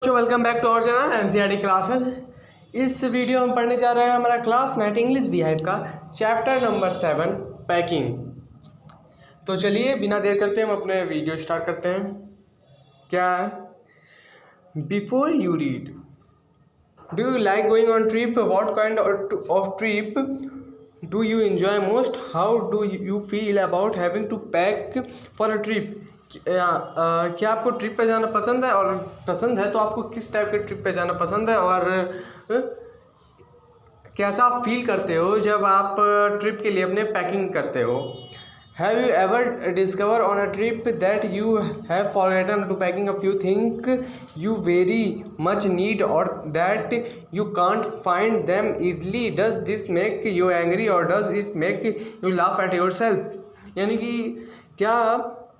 Welcome back to our channel NCERT classes. इस video हम पढ़ने जा रहे हैं हमारा क्लास 9 इंग्लिश बिहेव का चैप्टर नंबर 7 पैकिंग। तो चलिए बिना देर करते हम अपने वीडियो स्टार्ट करते हैं। क्या है? Before you read, do you like going on trip? What kind of trip do you enjoy most? How do you feel about having to pack for a trip? क्या आपको ट्रिप पे जाना पसंद है, और पसंद है तो आपको किस टाइप के ट्रिप पे जाना पसंद है, और कैसा आप फील करते हो जब आप ट्रिप के लिए अपने पैकिंग करते हो? Have you ever discover on a trip that you have forgotten to packing a few thing you very much need or that you can't find them easily? Does this make you angry or does it make you laugh at yourself? यानी कि क्या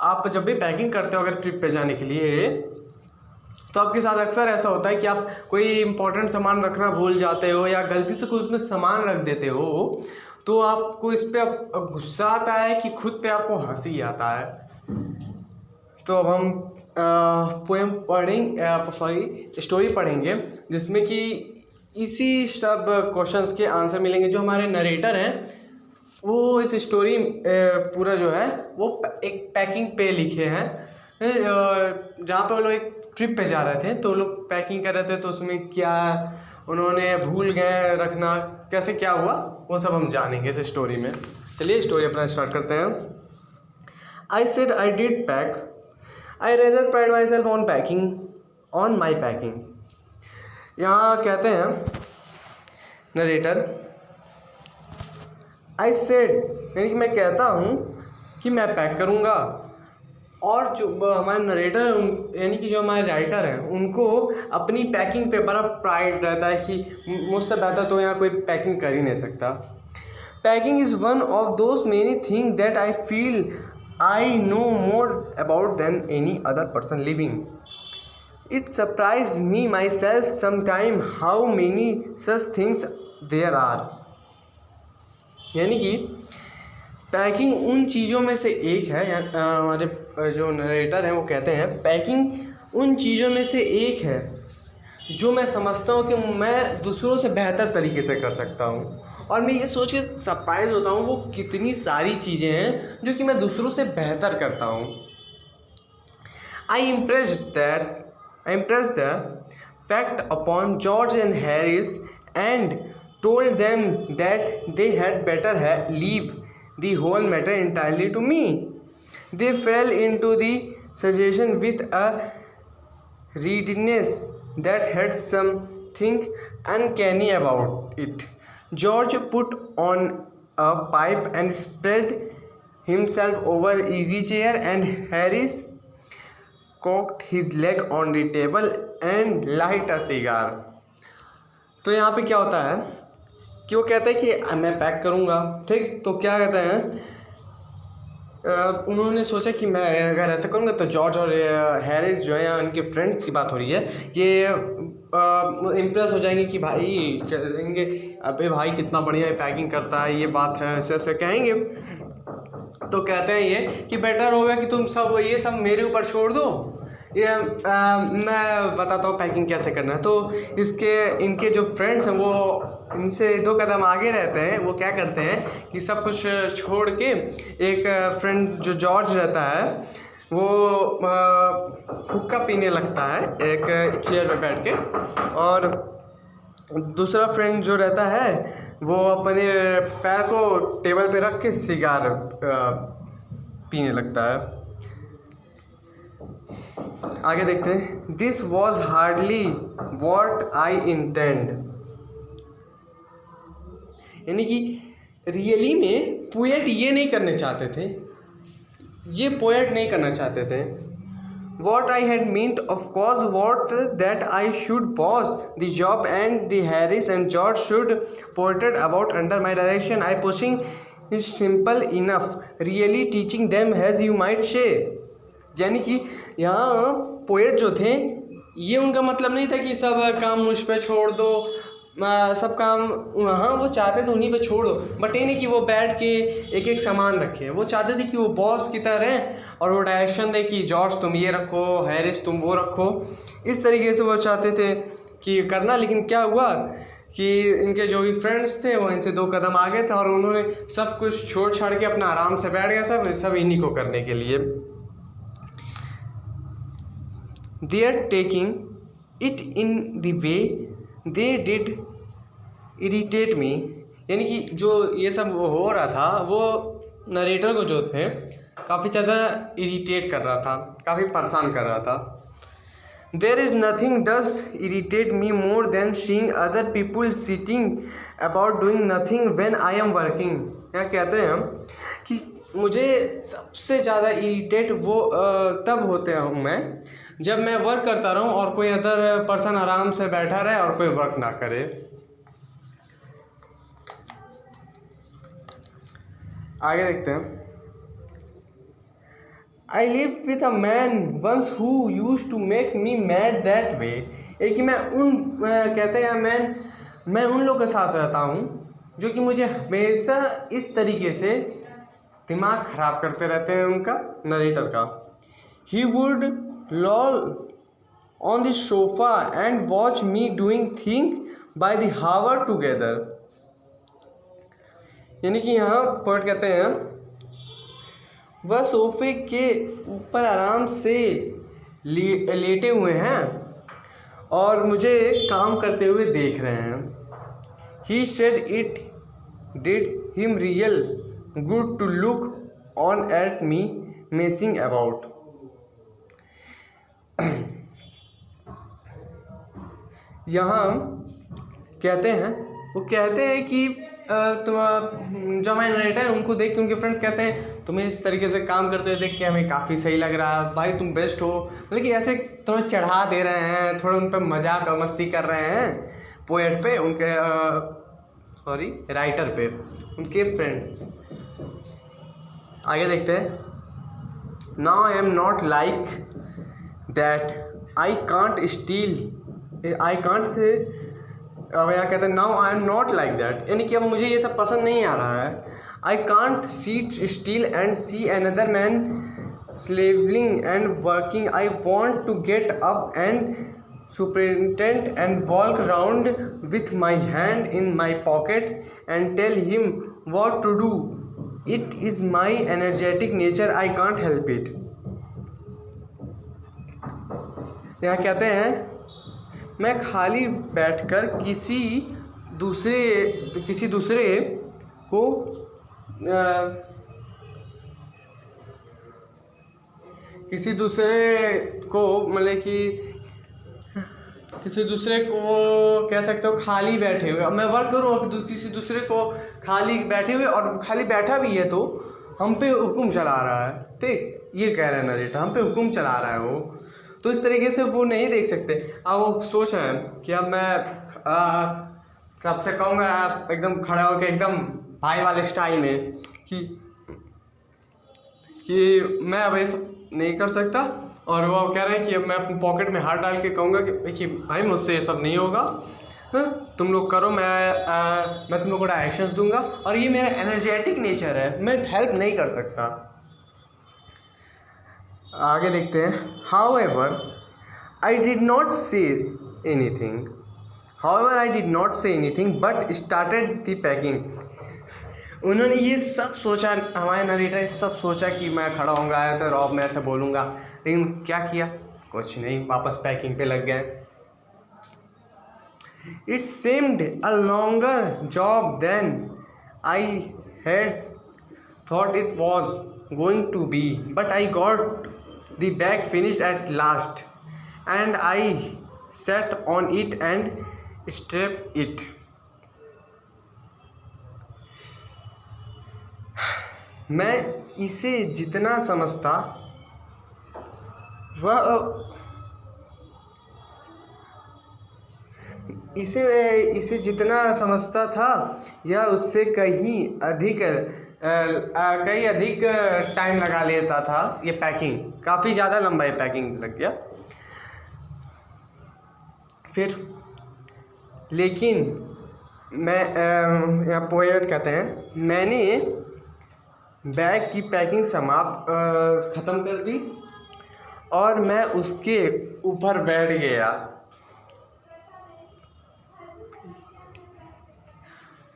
आप जब भी packing करते हो अगर trip पे जाने के लिए, तो आपके साथ अक्सर ऐसा होता है कि आप कोई इंपॉर्टेंट सामान रखना भूल जाते हो या गलती से कोई उसमें सामान रख देते हो, तो आपको इस पर गुस्सा आता है कि खुद पे आपको हंसी आता है। तो अब हम पोएम स्टोरी पढ़ेंगे जिसमें कि इसी सब क्वेश्चंस के आंसर मिलेंगे। जो हमारे नरेटर हैं वो इस स्टोरी पूरा जो है वो एक पैकिंग पे लिखे हैं, जहाँ पे वो लोग एक ट्रिप पे जा रहे थे, तो वो लोग पैकिंग कर रहे थे, तो उसमें क्या उन्होंने भूल गए रखना, कैसे क्या हुआ वो सब हम जानेंगे इस स्टोरी में। चलिए स्टोरी अपना स्टार्ट करते हैं। आई said I did pack, I rather pride my self on packing, on my packing. यहाँ कहते हैं नरेटर, आई सेड यानी कि मैं कहता हूँ कि मैं पैक करूँगा, और जो हमारे नरेटर यानी कि जो हमारे राइटर हैं उनको अपनी पैकिंग पे बड़ा प्राइड रहता है कि मुझसे बेहतर तो यहाँ कोई पैकिंग कर ही नहीं सकता। Packing is one of those many thing that I feel I know more about than any other person living. It surprise me my self sometime how many such things there are. यानी कि packing उन चीज़ों में से एक है, हमारे जो नरेटर हैं वो कहते हैं पैकिंग उन चीज़ों में से एक है जो मैं समझता हूँ कि मैं दूसरों से बेहतर तरीके से कर सकता हूँ, और मैं ये सोच के सरप्राइज होता हूँ वो कितनी सारी चीज़ें हैं जो कि मैं दूसरों से बेहतर करता हूँ। आई impressed the fact upon George and Harris and told them that they had better leave the whole matter entirely to me. They fell into the suggestion with a readiness that had something uncanny about it. George put on a pipe and spread himself over an easy chair, and Harris cocked his leg on the table and light a cigar. तो यहाँ पे क्या होता है कि वो कहते हैं कि मैं पैक करूँगा, ठीक। तो क्या कहते हैं, उन्होंने सोचा कि मैं अगर ऐसा करूँगा तो जॉर्ज और हैरिस जो है, उनके फ्रेंड्स की बात हो रही है, ये इम्प्रेस हो जाएंगे कि भाई कहेंगे अबे भाई कितना बढ़िया पैकिंग करता है, ये बात है, ऐसे ऐसे कहेंगे। तो कहते हैं ये कि बेटर होगा कि तुम सब ये सब मेरे ऊपर छोड़ दो, ये मैं बताता हूँ पैकिंग कैसे करना है। तो इनके जो फ्रेंड्स हैं वो इनसे 2 कदम आगे रहते हैं। वो क्या करते हैं कि सब कुछ छोड़ के, एक फ्रेंड जो जॉर्ज रहता है वो हुक्का पीने लगता है एक चेयर पे बैठ के, और दूसरा फ्रेंड जो रहता है वो अपने पैर को टेबल पे रख के सिगार पीने लगता है। आगे देखते हैं। This was hardly what I intend. यानी कि रियली में पोएट ये नहीं करने चाहते थे, ये पोएट नहीं करना चाहते थे। What I had meant, of course, what that I should boss the job and the Harris and George should ported about under my direction. I pushing is simple enough, really teaching them as you might say. यानी कि यहाँ poet जो थे ये उनका मतलब नहीं था कि सब काम मुझ पे छोड़ दो, सब काम, हाँ वो चाहते थे उन्हीं पे छोड़ो, बट ये नहीं कि वो बैठ के एक एक सामान रखे। वो चाहते थे कि वो बॉस की तरह रहें और वो डायरेक्शन दे कि जॉर्ज तुम ये रखो, हैरिस तुम वो रखो। इस तरीके से वो चाहते थे कि करना। लेकिन क्या हुआ कि इनके जो भी फ्रेंड्स थे वो इनसे 2 कदम आगे थे और उन्होंने सब कुछ छोड़ छाड़ के अपना आराम से बैठ गया, सब इन्हीं को करने के लिए। They are taking it in the way they did irritate me. यानी कि जो ये सब हो रहा था वो नरेटर को जो थे काफ़ी ज़्यादा इरिटेट कर रहा था, काफ़ी परेशान कर रहा था। There is nothing does irritate me more than seeing other people sitting about doing nothing when I am working. क्या कहते हैं हम कि मुझे सबसे ज़्यादा इरिटेट वो तब होते हूँ मैं जब मैं वर्क करता रहूँ और कोई अदर पर्सन आराम से बैठा रहे और कोई वर्क ना करे। आगे देखते हैं। I live with a man once who use to make me mad that way. एक कि मैं कहते हैं मैं उन लोग के साथ रहता हूँ जो कि मुझे हमेशा इस तरीके से दिमाग ख़राब करते रहते हैं उनका, नरेटर का। He would loll on the sofa and watch me doing thing by the hour together. यानी कि यहाँ पोएट कहते हैं वह सोफे के ऊपर आराम से लेटे हुए हैं और मुझे काम करते हुए देख रहे हैं। He said it did him real good to look on at me messing about. यहाँ कहते हैं, वो कहते हैं कि तो जो हमारे नरेटर हैं उनको देख के उनके फ्रेंड्स कहते हैं तुम्हें इस तरीके से काम करते हुए देख के हमें काफ़ी सही लग रहा है भाई, तुम बेस्ट हो। मतलब कि ऐसे थोड़ा चढ़ा दे रहे हैं, थोड़ा उन पर मजाक और मस्ती कर रहे हैं पोएट पे, उनके राइटर पे, उनके फ्रेंड्स। आगे देखते हैं। Now I am not like that I can't say अब यहाँ कहते हैं now I am not like that, यानी कि अब मुझे ये सब पसंद नहीं आ रहा है। I can't seat still and see another man स्लेवलिंग and working. I want to get up and सुपरिटेंड and walk round with my hand in my pocket and tell him what to do. It is my energetic nature, I can't help it. यहाँ कहते हैं मैं खाली बैठकर किसी दूसरे को मतलब कि किसी दूसरे को कह सकते हो खाली बैठे हुए, मैं वर्क करूँ किसी दूसरे को खाली बैठे हुए, और खाली बैठा भी है तो हम पे हुक्म चला रहा है। ठीक, ये कह रहे हैं नरेटर, हम पे हुक्म चला रहा है वो, तो इस तरीके से वो नहीं देख सकते। अब वो सोच रहे हैं कि अब मैं सबसे कहूँगा एकदम खड़ा होकर एकदम भाई वाले स्टाइल में कि मैं अब ऐसा नहीं कर सकता, और वो कह रहे हैं कि मैं अपनी पॉकेट में हाथ डाल के कहूँगा कि भाई मुझसे ये सब नहीं होगा, तुम लोग करो, मैं तुम लोग को डायरेक्शंस दूंगा, और ये मेरा एनर्जेटिक नेचर है, मैं हेल्प नहीं कर सकता। आगे देखते हैं। However, I did not say anything but started the packing. उन्होंने ये सब सोचा, हमारे नरेटर सब सोचा कि मैं खड़ा होऊंगा ऐसे रॉब में ऐसे बोलूँगा, लेकिन क्या किया, कुछ नहीं, वापस पैकिंग पे लग गए। It seemed a longer job than I had thought it was going to be, but I got the bag finished at last, and I sat on it and strapped it. मैं इसे जितना समझता इसे जितना समझता था या उससे कहीं अधिक टाइम लगा लेता था। ये पैकिंग काफ़ी ज़्यादा लंबा पैकिंग लग गया। फिर लेकिन मैं यहाँ पोएट कहते हैं, मैंने बैग की पैकिंग समाप्त ख़त्म कर दी और मैं उसके ऊपर बैठ गया।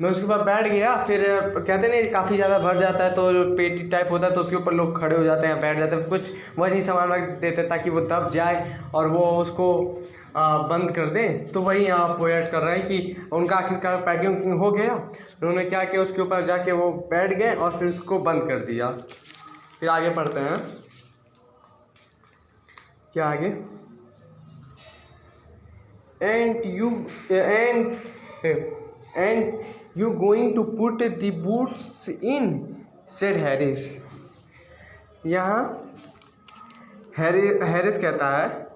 मैं उसके ऊपर बैठ गया। फिर कहते नहीं काफ़ी ज़्यादा भर जाता है तो पेटी टाइप होता है तो उसके ऊपर लोग खड़े हो जाते हैं, बैठ जाते हैं, कुछ वही सामान रख देते हैं ताकि वो दब जाए और वो उसको बंद कर दें। तो वही यहाँ पोएट कर रहे हैं कि उनका आखिरकार पैकिंग हो गया, उन्होंने क्या किया, उसके ऊपर जाके वो बैठ गए और फिर उसको बंद कर दिया। फिर आगे पढ़ते हैं क्या आगे। And you going to put the boots in, said Harris. यहाँ हैरिस कहता है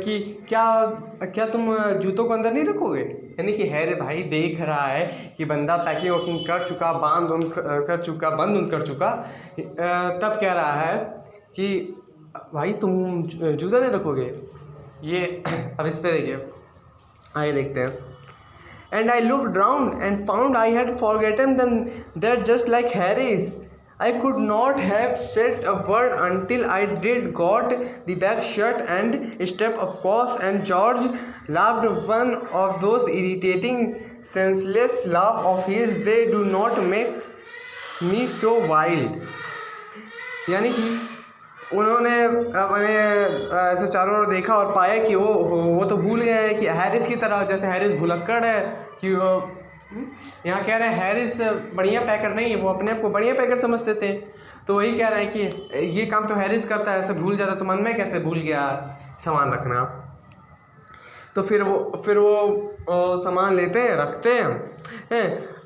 कि क्या तुम जूतों को अंदर नहीं रखोगे। यानी कि हैरी भाई देख रहा है कि बंदा पैकिंग वैकिंग कर चुका, बंद कर चुका, तब कह रहा है कि भाई तुम जूता नहीं रखोगे। ये अब इस पे देखिए, आगे देखते हैं। And I looked round and found I had forgotten them that just like Harris I could not have said a word until I did got the bag shut and stepped across, and George laughed one of those irritating, senseless laugh of his. They do not make me so wild. यानी कि उन्होंने अपने ऐसे चारों ओर देखा और पाया कि वो तो भूल गए हैं कि हैरिस की तरह, जैसे हैरिस भुलक्कड़ है कि वो यहाँ कह रहे हैं हैरिस बढ़िया पैकर नहीं है, वो अपने आप को बढ़िया पैकर समझते थे। तो वही कह रहे हैं कि ये काम तो हैरिस करता है, ऐसे भूल जाता सामान, मैं कैसे भूल गया सामान रखना। तो फिर वो सामान लेते हैं, रखते हैं,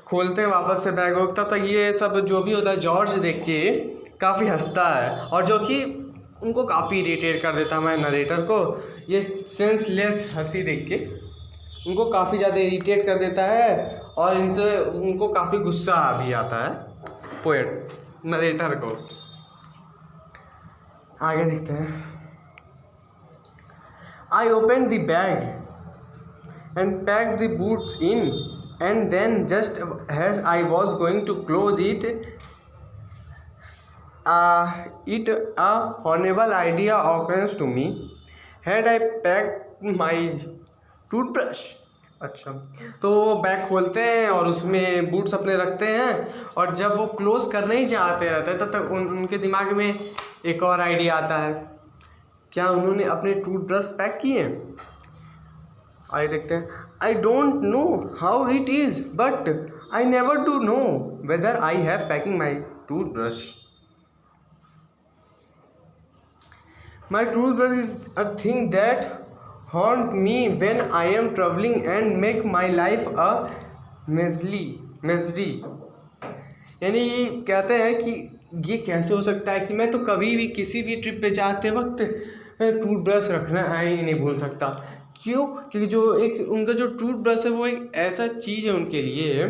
खोलते हैं वापस से बैग। तब तक ये सब जो भी होता है जॉर्ज देख के काफ़ी हंसता है, और जो कि उनको काफ़ी इरिटेट कर देता है हमारे नरेटर को। ये सेंसलेस हंसी देख के उनको काफ़ी ज़्यादा इरिटेट कर देता है और इनसे उनको काफ़ी गुस्सा भी आता है पोएट नरेटर को। आगे देखते हैं। I open the bag and pack the boots in, and then just as I was going to close it a horrible idea occurs to me. Had I packed my toothbrush? अच्छा, तो वो bag खोलते हैं और उसमें boots अपने रखते हैं, और जब वो क्लोज़ करने ही चाहते रहते हैं तब तक उनके दिमाग में एक और आइडिया आता है। क्या उन्होंने अपने टूथब्रश पैक किए? आइए देखते हैं। I don't know how it is but I never do know whether I have packing my toothbrush. My toothbrush is a thing that haunt me when I am traveling and make my life a misery. यानी ये कहते हैं कि ये कैसे हो सकता है कि मैं तो कभी भी किसी भी ट्रिप पे जाते वक्त टूथब्रश रखना ही नहीं भूल सकता। क्यों? क्योंकि जो एक उनका जो टूथब्रश है वो एक ऐसा चीज़ है उनके लिए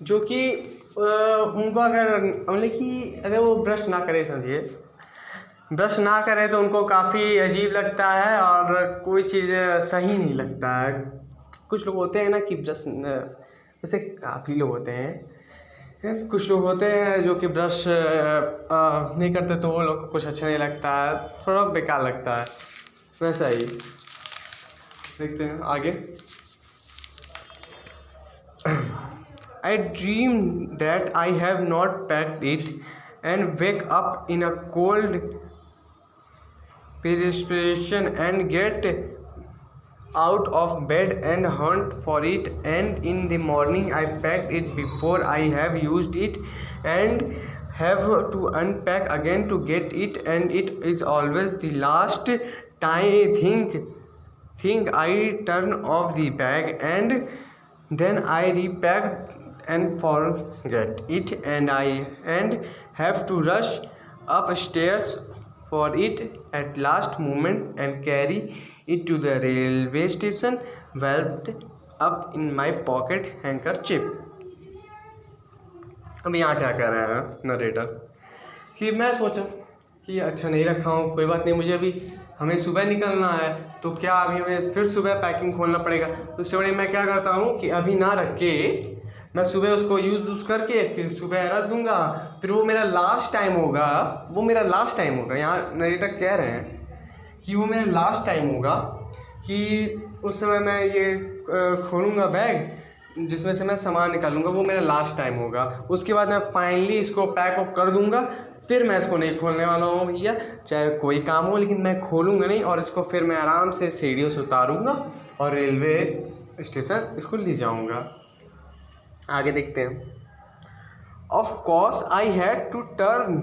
जो कि उनको अगर वो ब्रश ना करे, समझिए ब्रश ना करे तो उनको काफ़ी अजीब लगता है और कोई चीज़ सही नहीं लगता है। कुछ लोग होते हैं ना कि ब्रश, जैसे काफ़ी लोग होते हैं, कुछ लोग होते हैं जो कि ब्रश नहीं करते तो वो लोग को कुछ अच्छा नहीं लगता है, थोड़ा बेकार लगता है। वैसा ही देखते हैं आगे। I dream that I have not packed it and wake up in a cold perspiration and get out of bed and hunt for it, and in the morning I packed it before I have used it and have to unpack again to get it, and it is always the last thing I turn off the bag, and then I repack and forget it, and have to rush upstairs for it at last moment and carry it to the railway station wrapped up in my pocket handkerchief. अब यहाँ क्या कह रहे हैं narrator कि मैं सोचा कि अच्छा नहीं रखा हूँ, कोई बात नहीं, मुझे अभी हमें सुबह निकलना है तो क्या अभी हमें फिर सुबह पैकिंग खोलना पड़ेगा। तो उससे बड़ी मैं क्या करता हूँ कि अभी ना रख के मैं सुबह उसको यूज़ करके फिर सुबह रख दूँगा। फिर वो मेरा लास्ट टाइम होगा, वो मेरा लास्ट टाइम होगा। यहाँ नरेटर कह रहे हैं कि वो मेरा लास्ट टाइम होगा कि उस समय मैं ये खोलूँगा बैग जिसमें से मैं सामान निकालूंगा, वो मेरा लास्ट टाइम होगा। उसके बाद मैं फाइनली इसको पैक अप कर दूंगा, फिर मैं इसको नहीं खोलने वाला हूँ भैया, चाहे कोई काम हो, लेकिन मैं खोलूँगा नहीं। और इसको फिर मैं आराम से सीढ़ियों से उतारूँगा और रेलवे स्टेशन इसको ले जाऊँगा। आगे देखते हैं। Of course I had to turn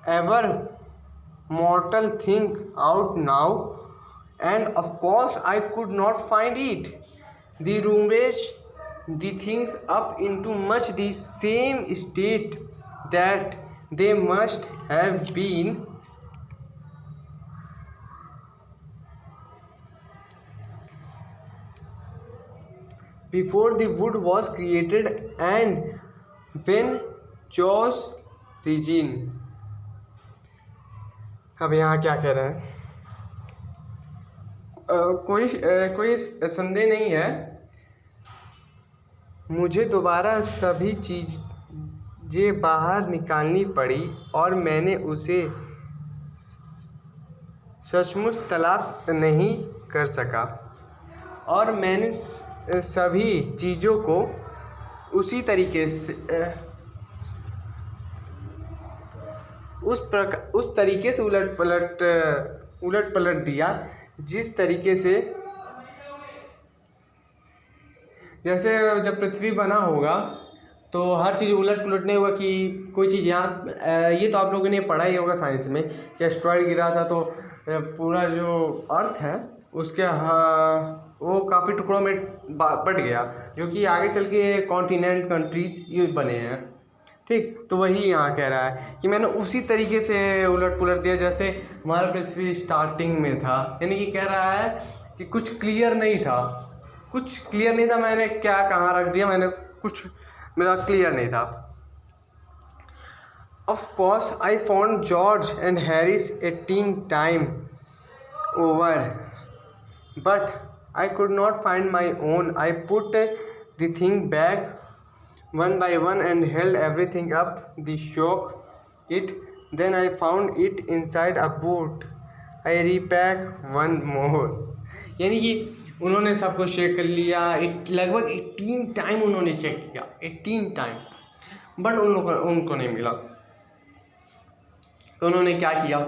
ever mortal thing out now, and of course I could not find it. The roommate the things up into much the same state that they must have been before the wood was created and when Josh Regine। अब यहाँ क्या कह रहे हैं, कोई संदेह नहीं है, मुझे दोबारा सभी चीज़ें बाहर निकालनी पड़ी और मैंने उसे सचमुच तलाश नहीं कर सका और मैंने सभी चीज़ों को उसी तरीके से उस तरीके से उलट पलट दिया जिस तरीके से जैसे जब पृथ्वी बना होगा तो हर चीज़ उलट पुलट नहीं हुआ कि कोई चीज़ यहाँ, ये तो आप लोगों ने पढ़ा ही होगा साइंस में कि एस्ट्रॉयड गिरा था तो पूरा जो अर्थ है उसके वो काफ़ी टुकड़ों में बट गया, जो कि आगे चल के कॉन्टिनेंट कंट्रीज ये बने हैं। ठीक, तो वही यहाँ कह रहा है कि मैंने उसी तरीके से उलट पुलट दिया जैसे हमारा पृथ्वी स्टार्टिंग में था। यानी कि कह रहा है कि कुछ क्लियर नहीं था, मैंने क्या कहाँ रख दिया, मैंने कुछ मेरा क्लियर नहीं था। Of course I found George and Harris 18 time over but I could not find my own. I put the thing back one by one and held everything up the shock it, then I found it inside a boot. I repack one more। यानी कि उन्होंने सब कुछ check कर लिया, लगभग 18 time उन्होंने check किया, 18 टाइम, बट उनको नहीं मिला। तो उन्होंने क्या किया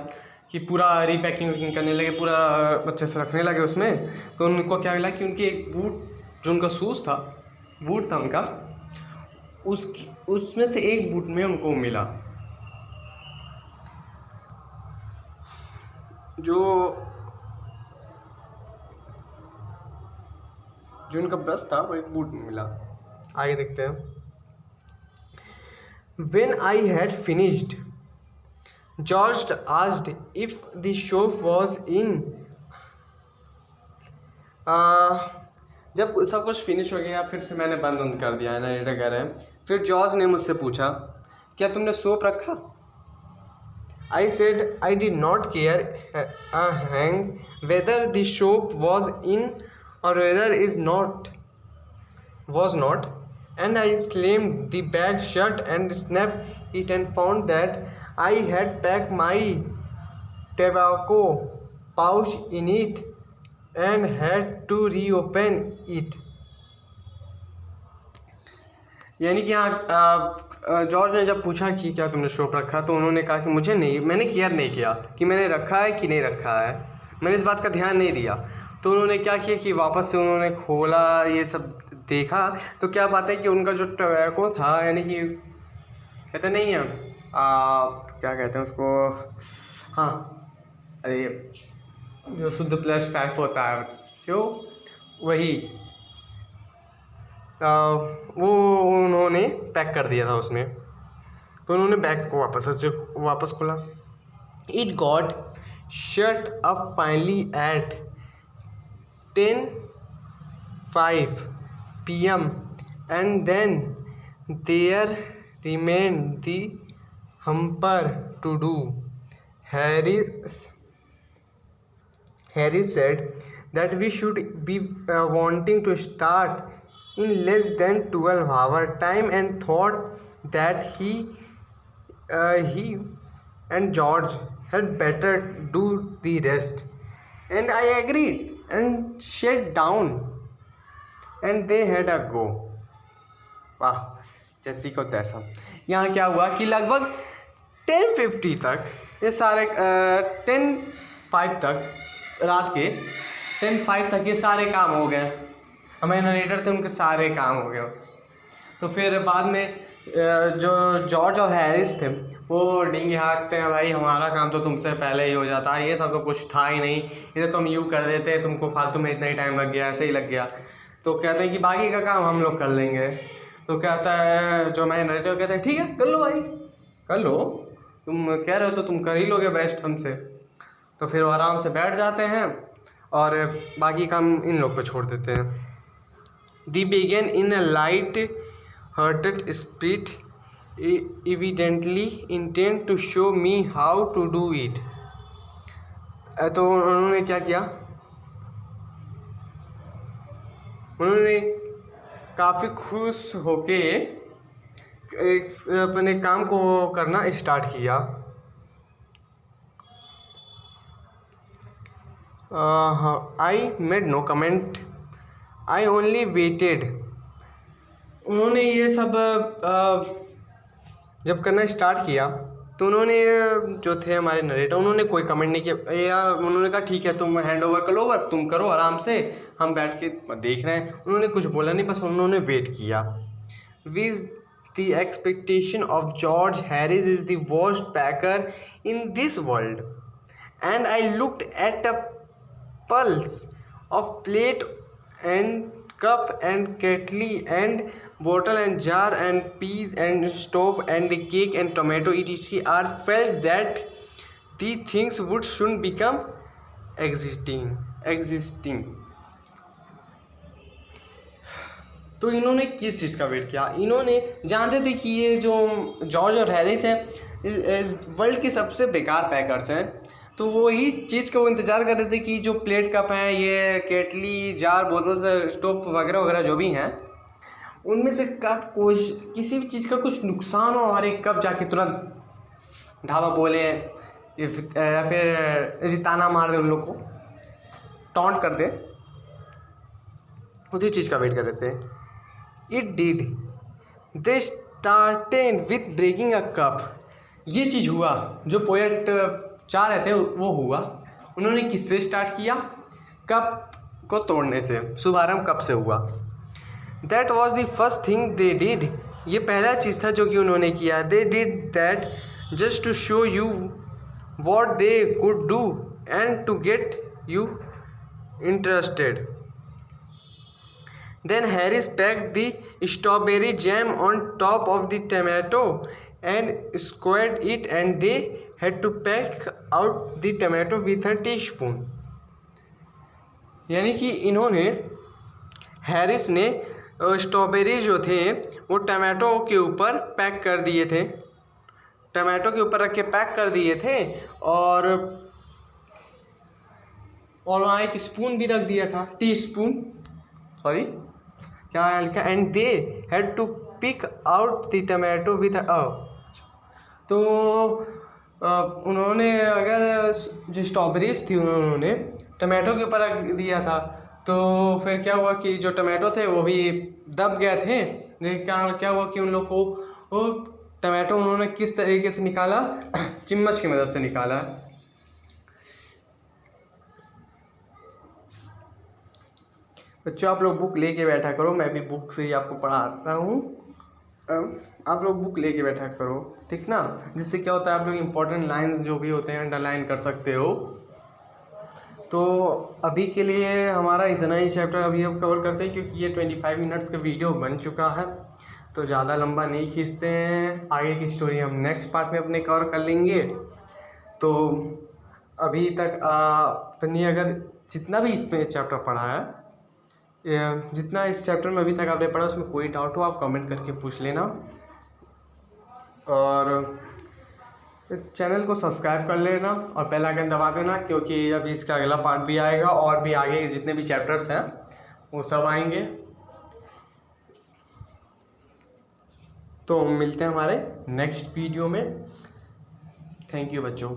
कि पूरा रीपैकिंग करने लगे, पूरा अच्छे से रखने लगे उसमें। तो उनको क्या मिला कि उनकी एक बूट, जो उनका शूज़ था, बूट था उनका, उसमें से एक बूट में उनको मिला जो उनका ब्रश था, वो एक बूट में मिला। आगे देखते हैं। When I had finished, George asked if the shop was in। जब सब कुछ फिनिश हो गया फिर से मैंने बंद कर दिया है, नरेटर कह रहे हैं। फिर जॉर्ज ने मुझसे पूछा क्या तुमने सोप रखा? I said I did not care a hang whether the soap was in or whether is not was not, and I slammed the bag shut and snapped it and found that I had packed my tobacco pouch in it and had to reopen it। यानी कि यहाँ George ने जब पूछा कि क्या तुमने shop रखा तो उन्होंने कहा कि मुझे नहीं, मैंने केयर नहीं किया कि मैंने रखा है कि नहीं रखा है, मैंने इस बात का ध्यान नहीं दिया। तो उन्होंने क्या किया कि वापस से उन्होंने खोला, ये सब देखा, तो क्या बात है कि उनका जो टोबैको था, यानी कि कहते नहीं है क्या कहते हैं उसको, हाँ अरे जो शुद्ध प्लस टाइप होता है जो वही, वो उन्होंने पैक कर दिया था उसमें। तो उन्होंने बैग को वापस खोला। It got shut up finally at 10:05 PM and then there remained the hamper to do. Harris said that we should be wanting to start in less than 12-hour time, and thought that he and George had better do the rest. And I agreed and sat down, and they had a go. वाह, जैसी को तैसा। यहाँ क्या हुआ कि लगभग 10:50 तक ये सारे 10:05 तक रात के 10:05 तक ये सारे काम हो गए। हमारे नरेटर थे, उनके सारे काम हो गए। तो फिर बाद में जो जॉर्ज और हैरिस थे वो डींगे हाँकते हैं, भाई हमारा काम तो तुमसे पहले ही हो जाता, ये सब तो कुछ था ही नहीं, ये तो तुम यूँ कर देते, तुमको फालतू में इतना ही टाइम लग गया, ऐसे ही लग गया। तो कहते हैं कि बाकी का काम हम लोग कर लेंगे। तो कहता है जो मैं नरेटर, कहते हैं ठीक है कर लो भाई, कर लो, तुम कह रहे हो तो तुम कर ही लोगे बेस्ट हमसे। तो फिर वो आराम से बैठ जाते हैं और बाकी काम इन लोग पे छोड़ देते हैं। दी began in a light hearted spirit, evidently intent to show me how to do it. तो उन्होंने क्या किया, उन्होंने काफ़ी खुश होके अपने काम को करना स्टार्ट किया। I made no comment, I only waited. उन्होंने ये सब जब करना स्टार्ट किया तो उन्होंने जो थे हमारे नरेटर, उन्होंने कोई कमेंट नहीं किया, या उन्होंने कहा ठीक है तुम हैंड ओवर कर लो, वर्क तुम करो आराम से, हम बैठ के देख रहे हैं। उन्होंने कुछ बोला नहीं, बस उन्होंने वेट किया। With the expectation of George Harris is the worst packer in this world, and I looked at a pile of plate and cup and kettle and bottle and jar and peas and stove and cake and tomato etc. are felt that the things would soon become existing. तो इन्होंने किस चीज़ का wait किया? इन्होंने जानते थे कि ये जो जॉर्ज और हैरिस हैं वर्ल्ड के सबसे बेकार पैकर्स हैं, तो वही चीज़ का वो इंतज़ार कर रहे थे कि जो प्लेट कप हैं, ये केटली जार बोतल स्टोव वगैरह वगैरह जो भी हैं, उनमें से कब कुछ किसी भी चीज़ का कुछ नुकसान हो और एक कब जाके तुरंत ढाबा बोले या फिर ताना मार दे, उन लोग को टॉन्ट कर दे, उसी चीज़ का वेट कर रहे थे। It did, they started with breaking a cup. ये चीज़ हुआ जो पोएट चाह रहे थे वो हुआ। उन्होंने किससे स्टार्ट किया? कप को तोड़ने से, शुभारंभ कप से हुआ। That was the first thing they did, ये पहला चीज़ था जो कि उन्होंने किया। They did that just to show you what they could do and to get you interested. Then Harris packed the strawberry jam on top of the tomato and squared it, and they had to pack out the tomato with a teaspoon. यानी कि इन्होंने, Harris ने strawberry जो थे वो tomato के ऊपर pack कर दिए थे, टमाटो के ऊपर रख के पैक कर दिए थे, और वहाँ एक स्पून भी रख दिया था, टी स्पून, सॉरी क्या लिखा, and they had to pick out the tomato with तो उन्होंने अगर जो स्ट्रॉबेरीज थी उन्होंने टमाटो के ऊपर रख दिया था, तो फिर क्या हुआ कि जो टमाटो थे वो भी दब गए थे। जिसके कारण क्या हुआ कि उन लोग को वो टमाटो उन्होंने किस तरीके से निकाला, चम्मच की मदद से निकाला। बच्चों आप लोग बुक लेके बैठा करो, मैं भी बुक से ही आपको पढ़ाता हूँ, आप लोग बुक लेके बैठा करो, ठीक ना। जिससे क्या होता है आप लोग इम्पोर्टेंट लाइंस जो भी होते हैं अंडरलाइन कर सकते हो। तो अभी के लिए हमारा इतना ही चैप्टर अभी अब कवर करते हैं, क्योंकि ये 25 मिनट्स का वीडियो बन चुका है, तो ज़्यादा लंबा नहीं खींचते हैं। आगे की स्टोरी हम नेक्स्ट पार्ट में अपने कवर कर लेंगे। तो अभी तक अपनी अगर जितना भी इसमें चैप्टर पढ़ा है, जितना इस चैप्टर में अभी तक आपने पढ़ा, उसमें कोई डाउट हो आप कमेंट करके पूछ लेना। और चैनल को सब्सक्राइब कर लेना और बेल आइकन दबा देना, क्योंकि अभी इसका अगला पार्ट भी आएगा और भी आगे जितने भी चैप्टर्स हैं वो सब आएंगे। तो मिलते हैं हमारे नेक्स्ट वीडियो में। थैंक यू बच्चों।